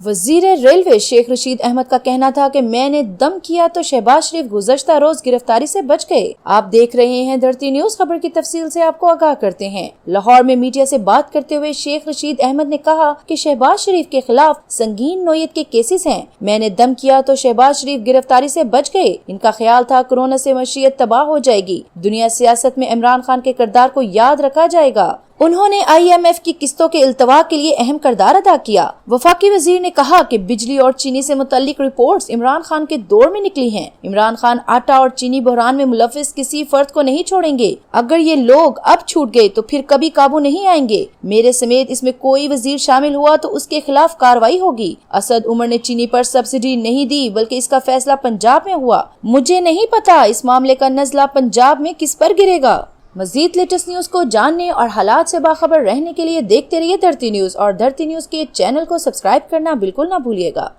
वजीर रेलवे शेख रशीद अहमद का कहना था कि मैंने दम किया तो शहबाज शरीफ गुज़श्ता रोज गिरफ्तारी से बच गए। आप देख रहे हैं धरती न्यूज। खबर की तफसील से आपको आगाह करते हैं। लाहौर में मीडिया से बात करते हुए शेख रशीद अहमद ने कहा कि शहबाज शरीफ के खिलाफ संगीन नोयत के केसेस हैं। मैंने दम किया तो शहबाज शरीफ गिरफ्तारी से बच गए। इनका ख्याल था कोरोना से मशीयत तबाह हो जाएगी। दुनिया सियासत में इमरान खान के किरदार को याद रखा जाएगा। उन्होंने IMF की किस्तों के इल्तवा के लिए अहम किरदार अदा किया। वफाकी वजीर ने कहा कि बिजली और चीनी से मुतल्लिक रिपोर्ट्स इमरान खान के दौर में निकली हैं। इमरान खान आटा और चीनी बहरान में मुलविस किसी फर्द को नहीं छोड़ेंगे। अगर ये लोग अब छूट गए तो फिर कभी काबू नहीं आएंगे। मेरे समेत इसमें कोई वजीर शामिल हुआ तो उसके खिलाफ कार्रवाई होगी। असद उमर ने चीनी पर सब्सिडी नहीं दी, बल्कि इसका फैसला पंजाब में हुआ। मुझे नहीं पता इस मामले का नज़ला पंजाब में किस पर गिरेगा। मजीद लेटेस्ट न्यूज को जानने और हालात से बाखबर रहने के लिए देखते रहिए धरती न्यूज और धरती न्यूज के चैनल को सब्सक्राइब करना बिल्कुल ना भूलिएगा।